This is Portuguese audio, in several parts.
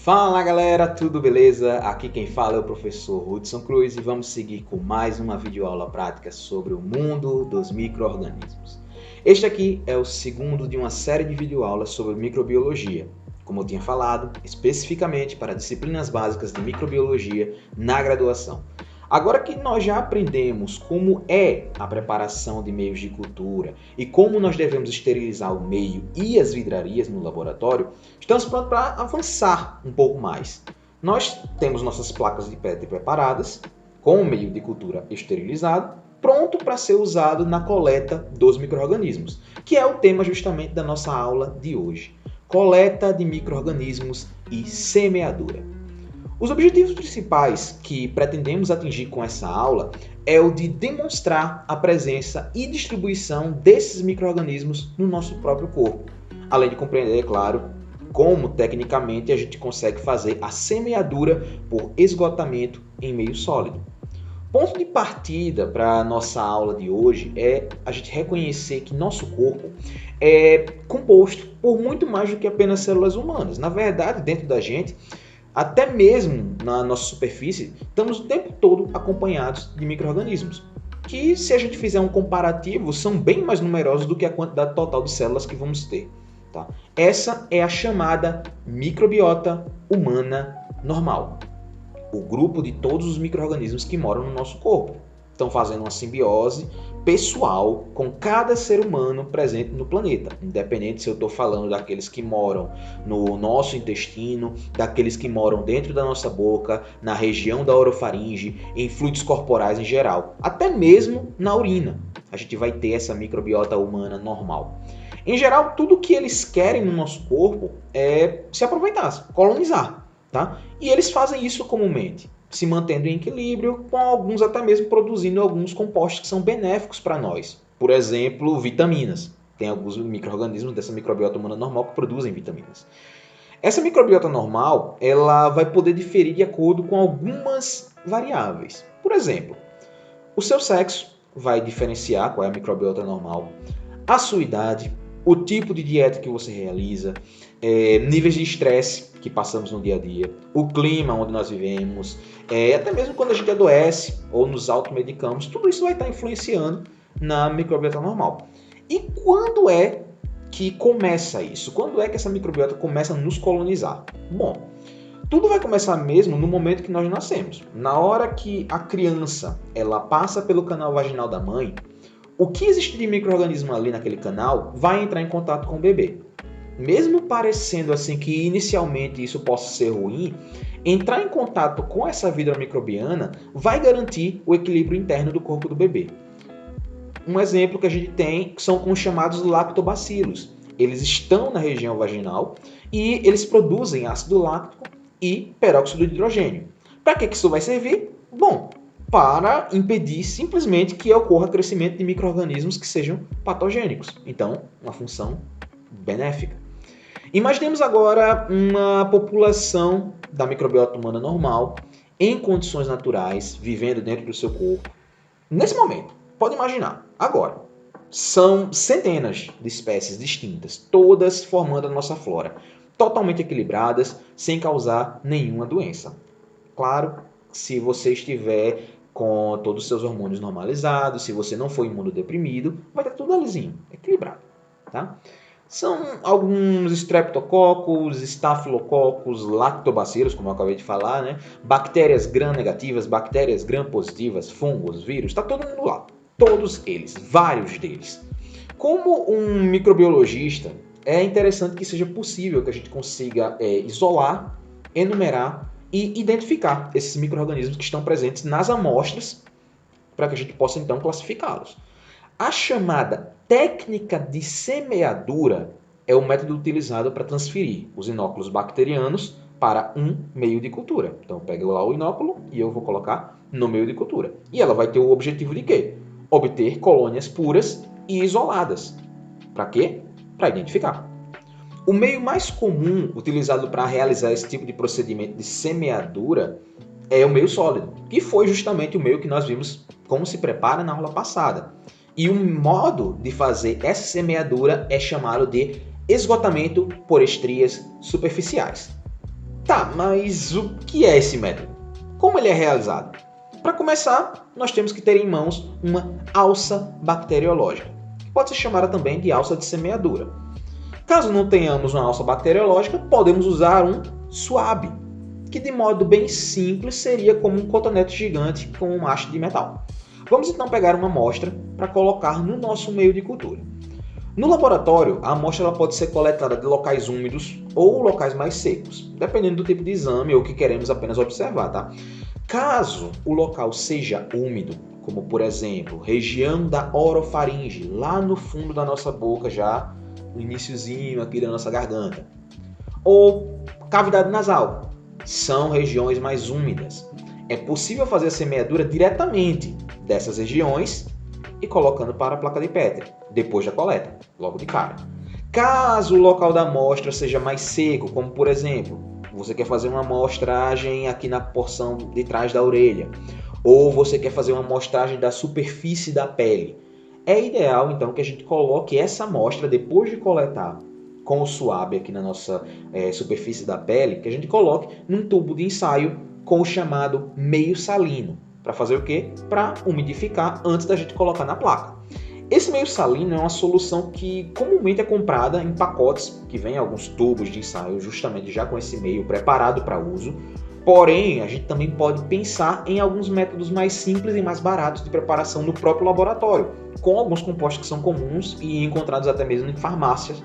Fala galera, tudo beleza? Aqui quem fala é o professor Hudson Cruz e vamos seguir com mais uma videoaula prática sobre o mundo dos micro-organismos. Este aqui é o segundo de uma série de videoaulas sobre microbiologia, como eu tinha falado, especificamente para disciplinas básicas de microbiologia na graduação. Agora que nós já aprendemos como é a preparação de meios de cultura e como nós devemos esterilizar o meio e as vidrarias no laboratório, estamos prontos para avançar um pouco mais. Nós temos nossas placas de PET preparadas, com o meio de cultura esterilizado, pronto para ser usado na coleta dos micro-organismos, que é o tema justamente da nossa aula de hoje. Coleta de micro-organismos e semeadura. Os objetivos principais que pretendemos atingir com essa aula é o de demonstrar a presença e distribuição desses micro-organismos no nosso próprio corpo, além de compreender, é claro, como tecnicamente a gente consegue fazer a semeadura por esgotamento em meio sólido. Ponto de partida para a nossa aula de hoje é a gente reconhecer que nosso corpo é composto por muito mais do que apenas células humanas. Na verdade, dentro da gente, até mesmo na nossa superfície, estamos o tempo todo acompanhados de micro-organismos, que, se a gente fizer um comparativo, são bem mais numerosos do que a quantidade total de células que vamos ter. Tá? Essa é a chamada microbiota humana normal, o grupo de todos os micro-organismos que moram no nosso corpo. Estão fazendo uma simbiose pessoal com cada ser humano presente no planeta, independente se eu estou falando daqueles que moram no nosso intestino, daqueles que moram dentro da nossa boca, na região da orofaringe, em fluidos corporais em geral, até mesmo na urina. A gente vai ter essa microbiota humana normal. Em geral, tudo que eles querem no nosso corpo é se aproveitar, colonizar, tá? E eles fazem isso comumente, se mantendo em equilíbrio, com alguns até mesmo produzindo alguns compostos que são benéficos para nós. Por exemplo, vitaminas. Tem alguns micro-organismos dessa microbiota humana normal que produzem vitaminas. Essa microbiota normal, ela vai poder diferir de acordo com algumas variáveis. Por exemplo, o seu sexo vai diferenciar qual é a microbiota normal, a sua idade, o tipo de dieta que você realiza, níveis de estresse que passamos no dia a dia, o clima onde nós vivemos, até mesmo quando a gente adoece ou nos automedicamos, tudo isso vai estar influenciando na microbiota normal. E quando é que começa isso? Quando é que essa microbiota começa a nos colonizar? Bom, tudo vai começar mesmo no momento que nós nascemos. Na hora que a criança ela passa pelo canal vaginal da mãe, o que existe de micro-organismo ali naquele canal vai entrar em contato com o bebê. Mesmo parecendo assim que inicialmente isso possa ser ruim, entrar em contato com essa vidra microbiana vai garantir o equilíbrio interno do corpo do bebê. Um exemplo que a gente tem são com os chamados lactobacilos. Eles estão na região vaginal e eles produzem ácido láctico e peróxido de hidrogênio. Para que isso vai servir? Bom, para impedir simplesmente que ocorra crescimento de micro-organismos que sejam patogênicos. Então, uma função benéfica. Imaginemos agora uma população da microbiota humana normal, em condições naturais, vivendo dentro do seu corpo. Nesse momento, pode imaginar, agora, são centenas de espécies distintas, todas formando a nossa flora, totalmente equilibradas, sem causar nenhuma doença. Claro, se você estiver com todos os seus hormônios normalizados, se você não for imunodeprimido, vai estar tudo alisinho, equilibrado, tá? São alguns streptococcus, estafilococcus, lactobacilos, como eu acabei de falar, né? Bactérias gram-negativas, bactérias gram-positivas, fungos, vírus, está todo mundo lá. Todos eles, vários deles. Como um microbiologista, é interessante que seja possível que a gente consiga isolar, enumerar e identificar esses micro-organismos que estão presentes nas amostras para que a gente possa então classificá-los. A chamada técnica de semeadura é o método utilizado para transferir os inóculos bacterianos para um meio de cultura. Então, eu pego lá o inóculo e eu vou colocar no meio de cultura. E ela vai ter o objetivo de quê? Obter colônias puras e isoladas. Para quê? Para identificar. O meio mais comum utilizado para realizar esse tipo de procedimento de semeadura é o meio sólido, que foi justamente o meio que nós vimos como se prepara na aula passada. E o modo de fazer essa semeadura é chamado de esgotamento por estrias superficiais. Tá, mas o que é esse método? Como ele é realizado? Para começar, nós temos que ter em mãos uma alça bacteriológica, que pode ser chamada também de alça de semeadura. Caso não tenhamos uma alça bacteriológica, podemos usar um suave, que de modo bem simples seria como um cotonete gigante com uma haste de metal. Vamos então pegar uma amostra para colocar no nosso meio de cultura. No laboratório, a amostra ela pode ser coletada de locais úmidos ou locais mais secos, dependendo do tipo de exame ou que queremos apenas observar, tá? Caso o local seja úmido, como por exemplo, região da orofaringe, lá no fundo da nossa boca, já no iniciozinho aqui da nossa garganta, ou cavidade nasal, são regiões mais úmidas. É possível fazer a semeadura diretamente dessas regiões e colocando para a placa de Petri, depois da coleta, logo de cara. Caso o local da amostra seja mais seco, como por exemplo, você quer fazer uma amostragem aqui na porção de trás da orelha, ou você quer fazer uma amostragem da superfície da pele, é ideal então que a gente coloque essa amostra depois de coletar com o suave aqui na nossa superfície da pele, que a gente coloque num tubo de ensaio com o chamado meio salino. Para fazer o quê? Para umidificar antes da gente colocar na placa. Esse meio salino é uma solução que comumente é comprada em pacotes, que vem alguns tubos de ensaio justamente já com esse meio preparado para uso. Porém, a gente também pode pensar em alguns métodos mais simples e mais baratos de preparação no próprio laboratório, com alguns compostos que são comuns e encontrados até mesmo em farmácias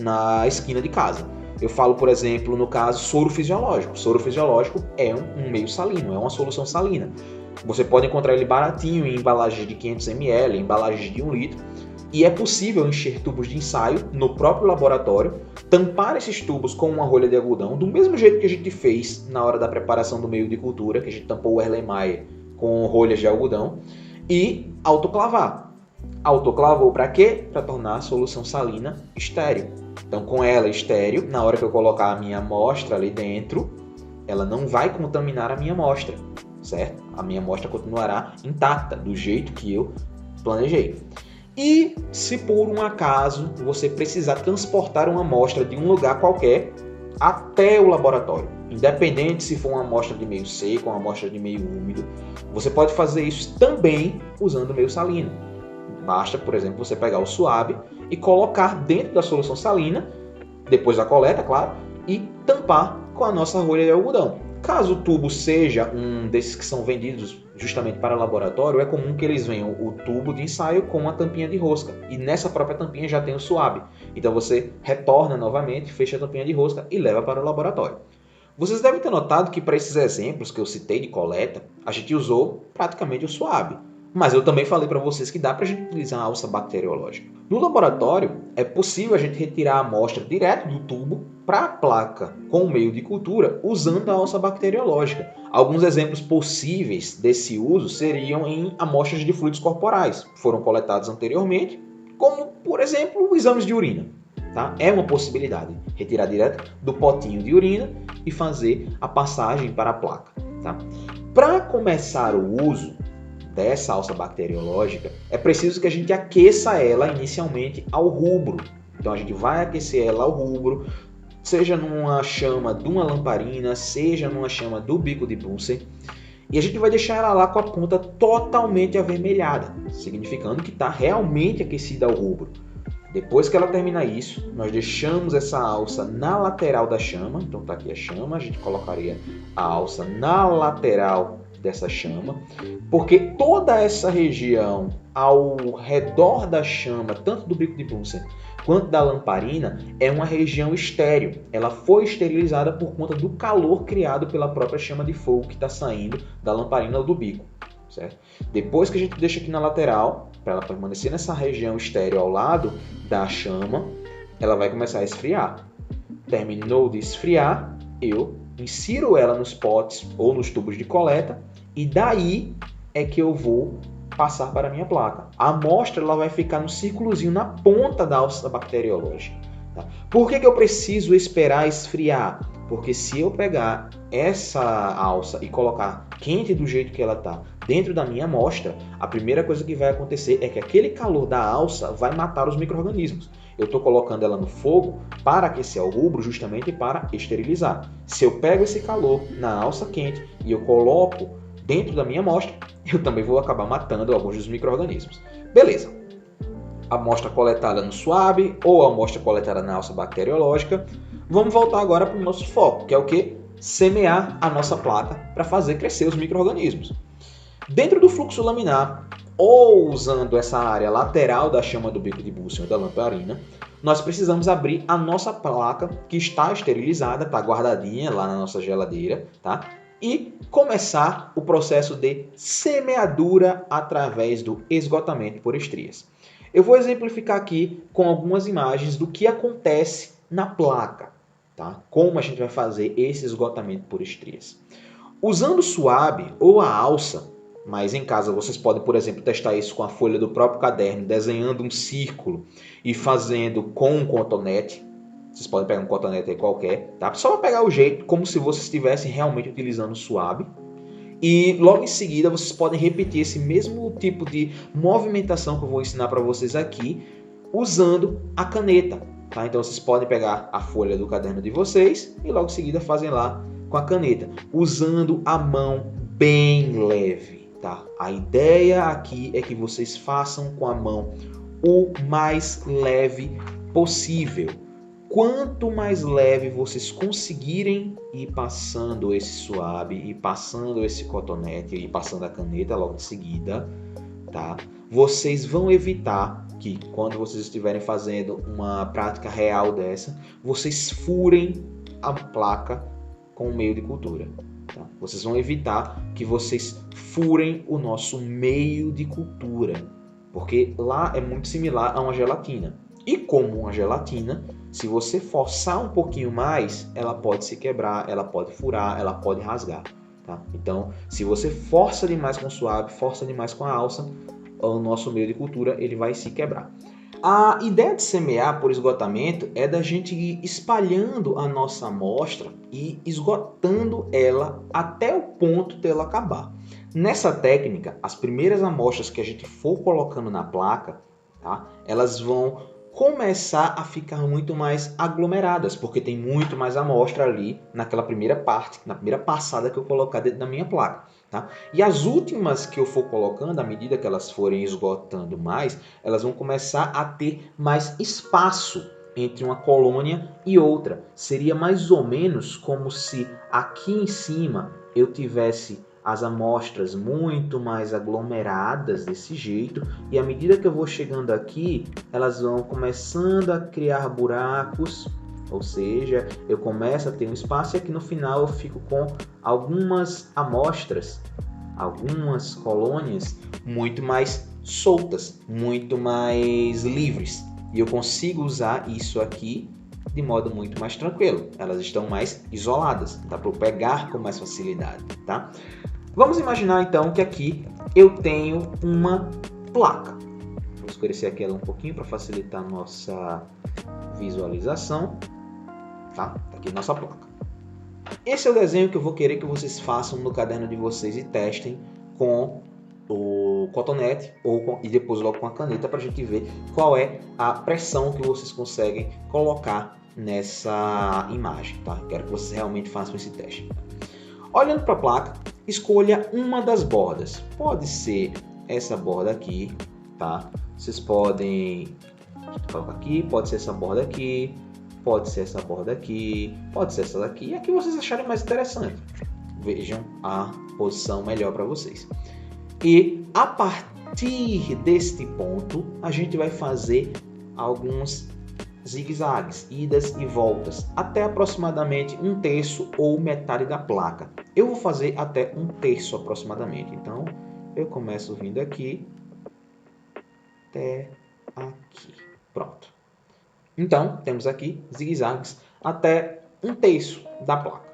na esquina de casa. Eu falo, por exemplo, no caso, soro fisiológico. Soro fisiológico é um meio salino, é uma solução salina. Você pode encontrar ele baratinho em embalagens de 500 ml, em embalagens de 1 litro. E é possível encher tubos de ensaio no próprio laboratório, tampar esses tubos com uma rolha de algodão, do mesmo jeito que a gente fez na hora da preparação do meio de cultura, que a gente tampou o Erlenmeyer com rolhas de algodão, e autoclavar. Autoclavou para quê? Para tornar a solução salina estéril. Então, com ela estéril, na hora que eu colocar a minha amostra ali dentro, ela não vai contaminar a minha amostra, certo? A minha amostra continuará intacta, do jeito que eu planejei. E se por um acaso você precisar transportar uma amostra de um lugar qualquer até o laboratório, independente se for uma amostra de meio seco ou uma amostra de meio úmido, você pode fazer isso também usando o meio salino. Basta, por exemplo, você pegar o suave e colocar dentro da solução salina, depois da coleta, claro, e tampar com a nossa rolha de algodão. Caso o tubo seja um desses que são vendidos justamente para laboratório, é comum que eles venham o tubo de ensaio com uma tampinha de rosca. E nessa própria tampinha já tem o suave. Então você retorna novamente, fecha a tampinha de rosca e leva para o laboratório. Vocês devem ter notado que para esses exemplos que eu citei de coleta, a gente usou praticamente o suave. Mas eu também falei para vocês que dá para a gente utilizar a alça bacteriológica. No laboratório, é possível a gente retirar a amostra direto do tubo para a placa com o meio de cultura usando a alça bacteriológica. Alguns exemplos possíveis desse uso seriam em amostras de fluidos corporais, que foram coletados anteriormente, como, por exemplo, exames de urina. Tá? É uma possibilidade, retirar direto do potinho de urina e fazer a passagem para a placa. Tá? Para começar o uso dessa alça bacteriológica, é preciso que a gente aqueça ela inicialmente ao rubro. Então a gente vai aquecer ela ao rubro, seja numa chama de uma lamparina, seja numa chama do bico de Bunsen, e a gente vai deixar ela lá com a ponta totalmente avermelhada, significando que está realmente aquecida ao rubro. Depois que ela termina isso, nós deixamos essa alça na lateral da chama. Então está aqui a chama, a gente colocaria a alça na lateral dessa chama, porque toda essa região ao redor da chama, tanto do bico de Bunsen quanto da lamparina, é uma região estéril. Ela foi esterilizada por conta do calor criado pela própria chama de fogo que está saindo da lamparina ou do bico. Certo? Depois que a gente deixa aqui na lateral, para ela permanecer nessa região estéril ao lado da chama, ela vai começar a esfriar. Terminou de esfriar, eu insiro ela nos potes ou nos tubos de coleta e daí é que eu vou passar para a minha placa. A amostra ela vai ficar no círculozinho na ponta da alça bacteriológica. Tá? Por que eu preciso esperar esfriar? Porque se eu pegar essa alça e colocar quente do jeito que ela está dentro da minha amostra, a primeira coisa que vai acontecer é que aquele calor da alça vai matar os micro-organismos. Eu estou colocando ela no fogo para aquecer o rubro, justamente para esterilizar. Se eu pego esse calor na alça quente e eu coloco dentro da minha amostra, eu também vou acabar matando alguns dos micro-organismos. Beleza. Amostra coletada no SWAB ou a amostra coletada na alça bacteriológica. Vamos voltar agora para o nosso foco, que é o quê? Semear a nossa placa para fazer crescer os micro-organismos. Dentro do fluxo laminar, ou usando essa área lateral da chama do bico de Bunsen ou da lamparina, nós precisamos abrir a nossa placa, que está esterilizada, está guardadinha lá na nossa geladeira, tá? E começar o processo de semeadura através do esgotamento por estrias. Eu vou exemplificar aqui com algumas imagens do que acontece na placa, tá? Como a gente vai fazer esse esgotamento por estrias. Usando o SWAB ou a alça, mas em casa vocês podem, por exemplo, testar isso com a folha do próprio caderno, desenhando um círculo e fazendo com um cotonete. Vocês podem pegar um cotonete aí qualquer, tá? Só para pegar o jeito, como se vocês estivessem realmente utilizando o SWAB. E logo em seguida vocês podem repetir esse mesmo tipo de movimentação que eu vou ensinar para vocês aqui, usando a caneta. Tá? Então vocês podem pegar a folha do caderno de vocês e logo em seguida fazem lá com a caneta, usando a mão bem leve. Tá? A ideia aqui é que vocês façam com a mão o mais leve possível. Quanto mais leve vocês conseguirem ir passando esse SWAB, ir passando esse cotonete, ir passando a caneta logo em seguida, tá? Vocês vão evitar que, quando vocês estiverem fazendo uma prática real dessa, vocês furem a placa com o meio de cultura. Tá? Vocês vão evitar que vocês furem o nosso meio de cultura, porque lá é muito similar a uma gelatina. E como uma gelatina, se você forçar um pouquinho mais, ela pode se quebrar, ela pode furar, ela pode rasgar. Tá? Então, se você força demais com o SWAB, força demais com a alça, o nosso meio de cultura ele vai se quebrar. A ideia de semear por esgotamento é da gente ir espalhando a nossa amostra e esgotando ela até o ponto dela acabar. Nessa técnica, as primeiras amostras que a gente for colocando na placa, tá? Elas vão começar a ficar muito mais aglomeradas, porque tem muito mais amostra ali naquela primeira parte, na primeira passada que eu colocar dentro da minha placa. Tá? E as últimas que eu for colocando, à medida que elas forem esgotando mais, elas vão começar a ter mais espaço entre uma colônia e outra. Seria mais ou menos como se aqui em cima eu tivesse as amostras muito mais aglomeradas desse jeito, e à medida que eu vou chegando aqui, elas vão começando a criar buracos, ou seja, eu começo a ter um espaço e aqui no final eu fico com algumas amostras, algumas colônias muito mais soltas, muito mais livres, e eu consigo usar isso aqui de modo muito mais tranquilo. Elas estão mais isoladas, dá para eu pegar com mais facilidade, tá? Vamos imaginar então que aqui eu tenho uma placa. Vou escurecer aqui ela um pouquinho para facilitar a nossa visualização. Tá? Aqui nossa placa. Esse é o desenho que eu vou querer que vocês façam no caderno de vocês e testem com o cotonete e depois logo com a caneta para a gente ver qual é a pressão que vocês conseguem colocar nessa imagem. Tá? Quero que vocês realmente façam esse teste. Olhando para a placa, escolha uma das bordas. Pode ser essa borda aqui, tá? Vocês podem colocar aqui, pode ser essa borda aqui, pode ser essa borda aqui, pode ser essa daqui, e a que vocês acharem mais interessante. Vejam a posição melhor para vocês. E a partir deste ponto, a gente vai fazer alguns zigue-zagues, idas e voltas, até aproximadamente 1/3 ou metade da placa. Eu vou fazer até 1/3 aproximadamente. Então, eu começo vindo aqui até aqui. Pronto. Então, temos aqui zigue-zagues até 1/3 da placa.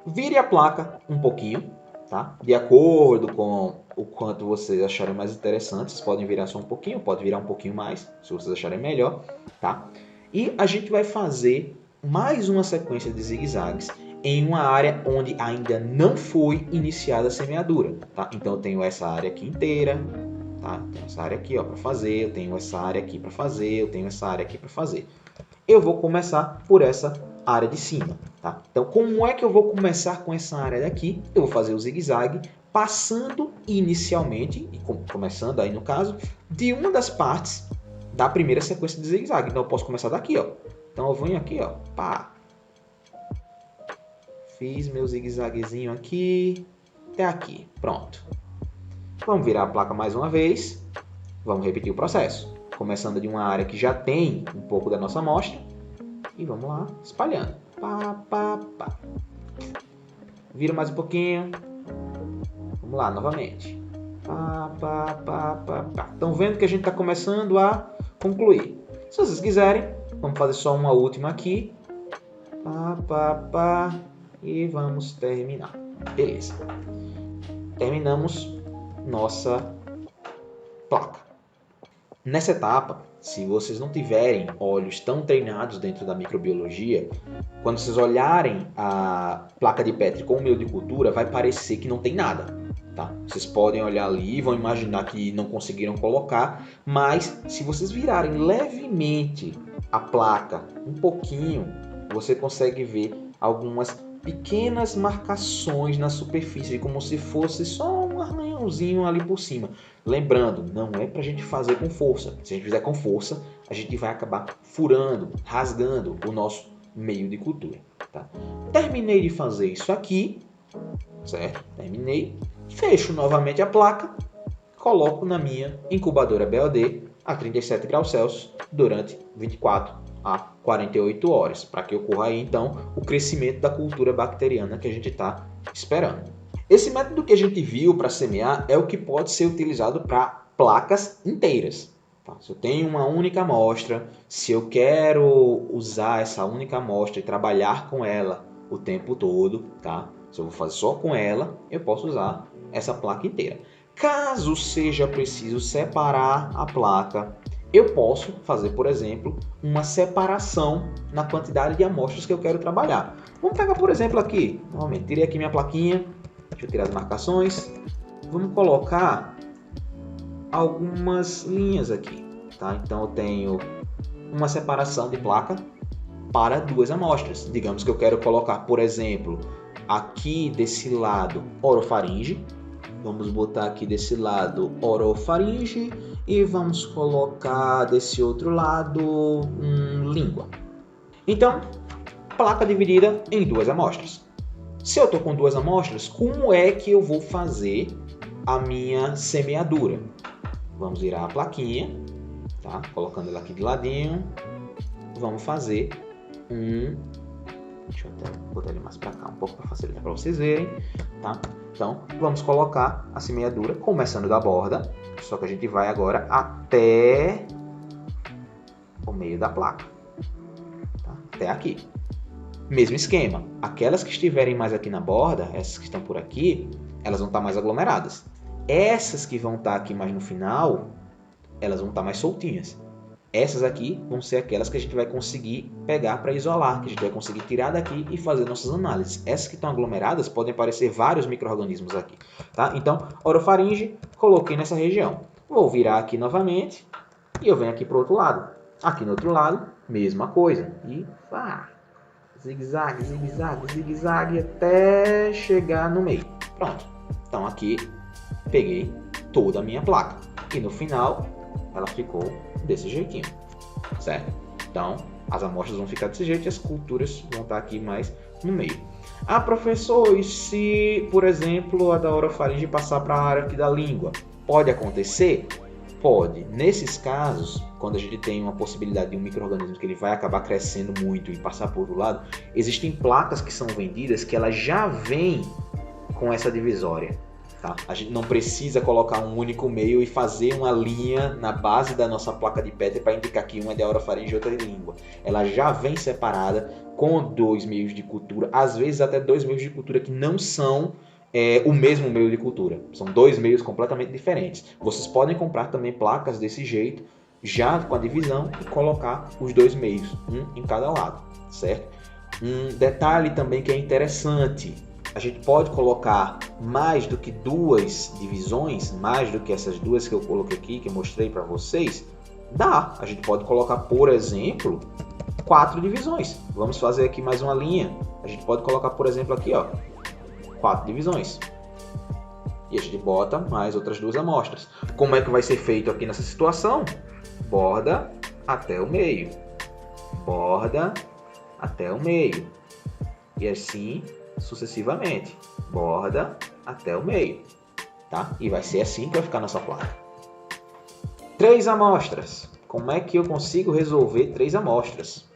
Vire a placa um pouquinho, tá? De acordo com o quanto vocês acharem mais interessante. Vocês podem virar só um pouquinho, pode virar um pouquinho mais, se vocês acharem melhor, tá? E a gente vai fazer mais uma sequência de zigue-zagues em uma área onde ainda não foi iniciada a semeadura, tá? Então eu tenho essa área aqui inteira, tá? Eu tenho essa área aqui para fazer, eu tenho essa área aqui para fazer, eu tenho essa área aqui para fazer. Eu vou começar por essa área de cima, tá? Então, como é que eu vou começar com essa área daqui? Eu vou fazer o zigue-zague, passando inicialmente, e começando aí no caso, de uma das partes da primeira sequência de zigue-zague. Então, eu posso começar daqui, ó. Então, eu venho aqui, ó, pá. Fiz meu zigue-zaguezinho aqui, até aqui, pronto. Vamos virar a placa mais uma vez, vamos repetir o processo. Começando de uma área que já tem um pouco da nossa amostra, e vamos lá, espalhando. Pá, pá, pá. Vira mais um pouquinho. Vamos lá, novamente. Pá, pá, pá, pá, pá. Estão vendo que a gente está começando a concluir. Se vocês quiserem, vamos fazer só uma última aqui. Pá, pá, pá. E vamos terminar. Beleza. Terminamos nossa placa. Nessa etapa, se vocês não tiverem olhos tão treinados dentro da microbiologia, quando vocês olharem a placa de Petri com o meio de cultura, vai parecer que não tem nada. Tá? Vocês podem olhar ali e vão imaginar que não conseguiram colocar, mas se vocês virarem levemente a placa um pouquinho, você consegue ver algumas pequenas marcações na superfície, como se fosse só um arranhãozinho ali por cima. Lembrando, não é para a gente fazer com força. Se a gente fizer com força, a gente vai acabar furando, rasgando o nosso meio de cultura. Tá? Terminei de fazer isso aqui, certo? Terminei. Fecho novamente a placa, coloco na minha incubadora BOD a 37 graus Celsius durante 24 a 48 horas, para que ocorra aí então o crescimento da cultura bacteriana que a gente está esperando. Esse método que a gente viu para semear é o que pode ser utilizado para placas inteiras. Tá? Se eu tenho uma única amostra, se eu quero usar essa única amostra e trabalhar com ela o tempo todo, tá? Se eu vou fazer só com ela, eu posso usar essa placa inteira. Caso seja preciso separar a placa, eu posso fazer, por exemplo, uma separação na quantidade de amostras que eu quero trabalhar. Vamos pegar, por exemplo, aqui, novamente, tirei aqui minha plaquinha, deixa eu tirar as marcações, vamos colocar algumas linhas aqui, tá? Então eu tenho uma separação de placa para duas amostras. Digamos que eu quero colocar, por exemplo, aqui desse lado orofaringe, vamos botar aqui desse lado orofaringe e vamos colocar desse outro lado língua. Então, placa dividida em duas amostras. Se eu estou com duas amostras, como é que eu vou fazer a minha semeadura? Vamos virar a plaquinha, tá? Colocando ela aqui de ladinho. Vamos fazer deixa eu até botar ele mais para cá um pouco para facilitar para vocês verem, tá? Então, vamos colocar a semeadura começando da borda, só que a gente vai agora até o meio da placa, tá? Até aqui. Mesmo esquema, aquelas que estiverem mais aqui na borda, essas que estão por aqui, elas vão estar mais aglomeradas. Essas que vão estar aqui mais no final, elas vão estar mais soltinhas. Essas aqui vão ser aquelas que a gente vai conseguir pegar para isolar, que a gente vai conseguir tirar daqui e fazer nossas análises. Essas que estão aglomeradas podem aparecer vários micro-organismos aqui, tá? Então, orofaringe, coloquei nessa região. Vou virar aqui novamente e eu venho aqui para o outro lado. Aqui no outro lado, mesma coisa. E pá, zigue-zague, zigue-zague, zigue-zague até chegar no meio. Pronto. Então aqui peguei toda a minha placa. E no final ela ficou desse jeitinho, certo? Então, as amostras vão ficar desse jeito e as culturas vão estar aqui mais no meio. Ah, professor, e se, por exemplo, a da orofaringe passar para a área aqui da língua? Pode acontecer? Pode. Nesses casos, quando a gente tem uma possibilidade de um micro-organismo que ele vai acabar crescendo muito e passar por outro lado, existem placas que são vendidas que ela já vem com essa divisória. Tá? A gente não precisa colocar um único meio e fazer uma linha na base da nossa placa de Petri para indicar que uma é de orofaringe e outra é de língua. Ela já vem separada com dois meios de cultura, às vezes até dois meios de cultura que não são o mesmo meio de cultura. São dois meios completamente diferentes. Vocês podem comprar também placas desse jeito, já com a divisão, e colocar os dois meios, um em cada lado, certo? Um detalhe também que é interessante. a gente pode colocar mais do que 2 divisões, mais do que essas duas que eu coloquei aqui, que eu mostrei para vocês? Dá. A gente pode colocar, por exemplo, 4 divisões. Vamos fazer aqui mais uma linha. A gente pode colocar, por exemplo, aqui, ó, 4 divisões. E a gente bota mais outras 2 amostras. Como é que vai ser feito aqui nessa situação? Borda até o meio. Borda até o meio. E assim sucessivamente. Borda até o meio. Tá? E vai ser assim que vai ficar a nossa placa. 3 amostras. Como é que eu consigo resolver 3 amostras?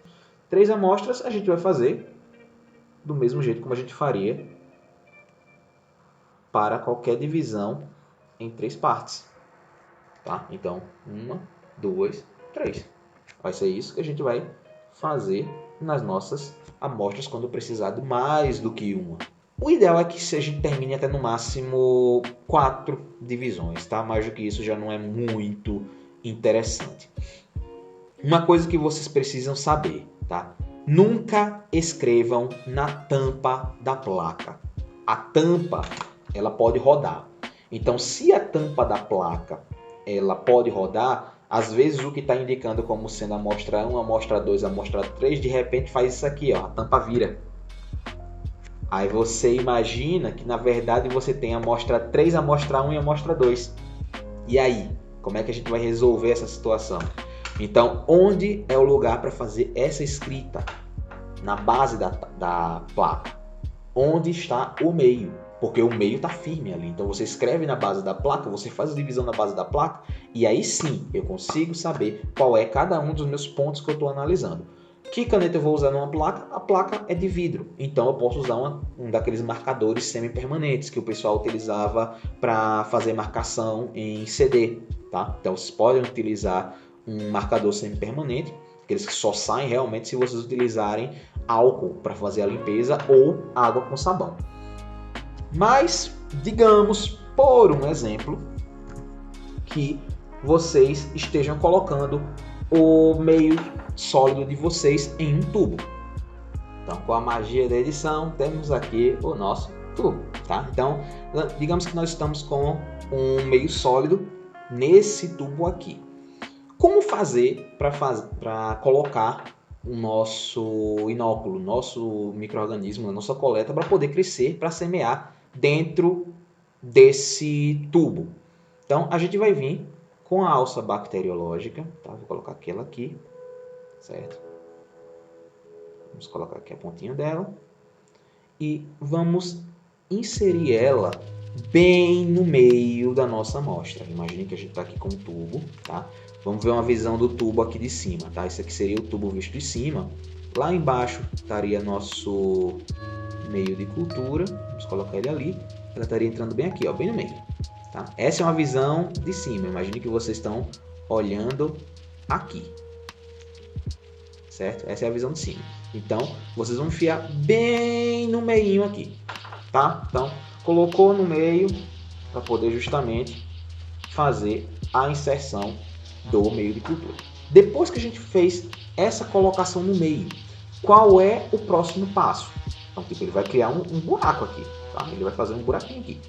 3 amostras a gente vai fazer do mesmo jeito como a gente faria para qualquer divisão em 3 partes. Tá? Então, 1, 2, 3. Vai ser isso que a gente vai fazer nas nossas amostras quando precisar de mais do que uma. O ideal é que a gente termine até no máximo 4 divisões, tá? Mais do que isso já não é muito interessante. Uma coisa que vocês precisam saber, tá? Nunca escrevam na tampa da placa. A tampa, ela pode rodar. Então, se a tampa da placa ela pode rodar, às vezes o que está indicando como sendo a amostra 1, a amostra 2, a amostra 3, de repente faz isso aqui, ó, a tampa vira. Aí você imagina que na verdade você tem a amostra 3, a amostra 1 e a amostra 2. E aí, como é que a gente vai resolver essa situação? Então, onde é o lugar para fazer essa escrita? Na base da placa. Onde está o meio? Porque o meio está firme ali. Então você escreve na base da placa, você faz a divisão na base da placa, e aí sim eu consigo saber qual é cada um dos meus pontos que eu estou analisando. Que caneta eu vou usar numa placa? A placa é de vidro, então eu posso usar um daqueles marcadores semi-permanentes que o pessoal utilizava para fazer marcação em CD. Tá? Então vocês podem utilizar um marcador semi-permanente, aqueles que só saem realmente se vocês utilizarem álcool para fazer a limpeza ou água com sabão. Mas, digamos, por um exemplo, que vocês estejam colocando o meio sólido de vocês em um tubo. Então, com a magia da edição, temos aqui o nosso tubo, tá? Então, digamos que nós estamos com um meio sólido nesse tubo aqui. Como fazer para colocar o nosso inóculo, nosso micro-organismo, a nossa coleta, para poder crescer, para semear dentro desse tubo? Então, a gente vai vir com a alça bacteriológica, tá? Vou colocar aquela aqui, certo? Vamos colocar aqui a pontinha dela e vamos inserir ela bem no meio da nossa amostra. Imagine que a gente está aqui com um tubo, tá? Vamos ver uma visão do tubo aqui de cima, tá? Esse aqui seria o tubo visto de cima. Lá embaixo estaria nosso meio de cultura. Vamos colocar ele ali. Ela estaria entrando bem aqui, ó, bem no meio. Tá? Essa é uma visão de cima. Imagine que vocês estão olhando aqui. Certo? Essa é a visão de cima. Então, vocês vão enfiar bem no meinho aqui. Tá? Então, colocou no meio para poder justamente fazer a inserção do meio de cultura. Depois que a gente fez essa colocação no meio, qual é o próximo passo? Então, tipo, ele vai criar um buraco aqui. Tá? Ele vai fazer um buraquinho aqui.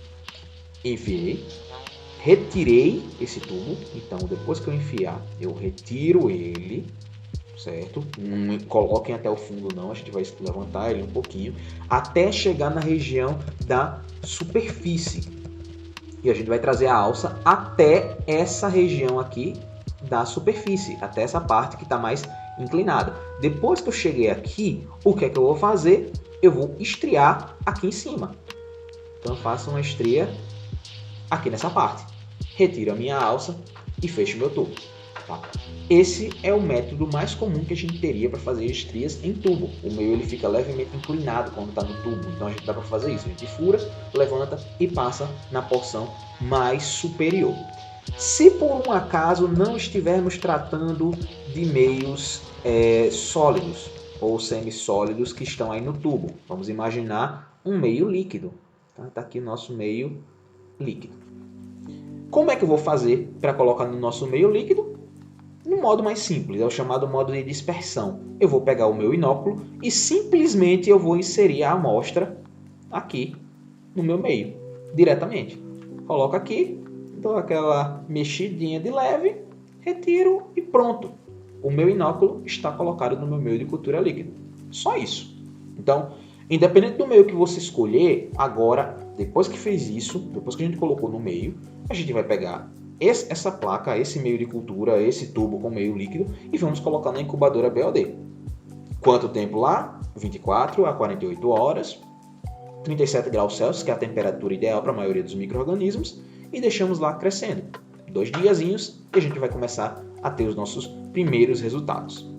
Enfiei, retirei esse tubo. Então, depois que eu enfiar, eu retiro ele, certo? Não coloquem até o fundo não, a gente vai levantar ele um pouquinho, até chegar na região da superfície. E a gente vai trazer a alça até essa região aqui da superfície, até essa parte que está mais inclinada. Depois que eu cheguei aqui, o que é que eu vou fazer? Eu vou estriar aqui em cima. Então, eu faço uma estria aqui nessa parte. Retiro a minha alça e fecho o meu tubo. Tá? Esse é o método mais comum que a gente teria para fazer estrias em tubo. O meio ele fica levemente inclinado quando está no tubo. Então, a gente dá para fazer isso. A gente fura, levanta e passa na porção mais superior. Se por um acaso não estivermos tratando de meios sólidos ou semissólidos que estão aí no tubo, vamos imaginar um meio líquido. Tá aqui o nosso meio líquido. Como é que eu vou fazer para colocar no nosso meio líquido? No modo mais simples, é o chamado modo de dispersão. Eu vou pegar o meu inóculo e simplesmente eu vou inserir a amostra aqui no meu meio, diretamente. Coloco aqui, dou aquela mexidinha de leve, retiro e pronto. O meu inóculo está colocado no meu meio de cultura líquida. Só isso. Então, independente do meio que você escolher, agora, depois que fez isso, depois que a gente colocou no meio, a gente vai pegar essa placa, esse meio de cultura, esse tubo com meio líquido e vamos colocar na incubadora BOD. Quanto tempo lá? 24 a 48 horas, 37 graus Celsius, que é a temperatura ideal para a maioria dos micro-organismos, e deixamos lá crescendo. 2 diazinhos e a gente vai começar a ter os nossos primeiros resultados.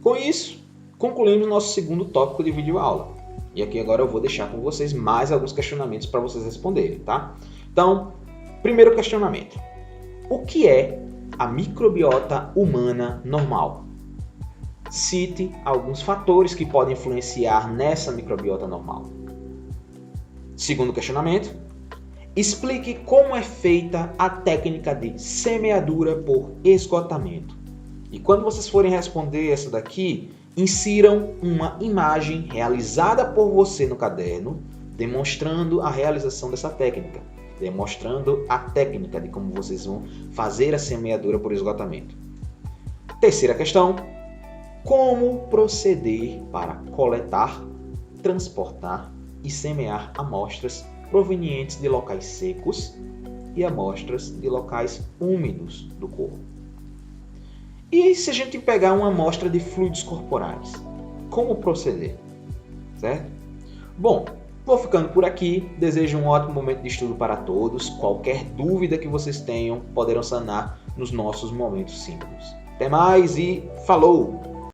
Com isso, concluímos nosso segundo tópico de videoaula. E aqui agora eu vou deixar com vocês mais alguns questionamentos para vocês responderem, tá? Então, primeiro questionamento. O que é a microbiota humana normal? Cite alguns fatores que podem influenciar nessa microbiota normal. Segundo questionamento. Explique como é feita a técnica de semeadura por esgotamento. E quando vocês forem responder essa daqui, insiram uma imagem realizada por você no caderno, demonstrando a realização dessa técnica, demonstrando a técnica de como vocês vão fazer a semeadura por esgotamento. Terceira questão. Como proceder para coletar, transportar e semear amostras provenientes de locais secos e amostras de locais úmidos do corpo? E se a gente pegar uma amostra de fluidos corporais, como proceder? Certo? Bom, vou ficando por aqui. Desejo um ótimo momento de estudo para todos. Qualquer dúvida que vocês tenham, poderão sanar nos nossos momentos síncronos. Até mais e falou!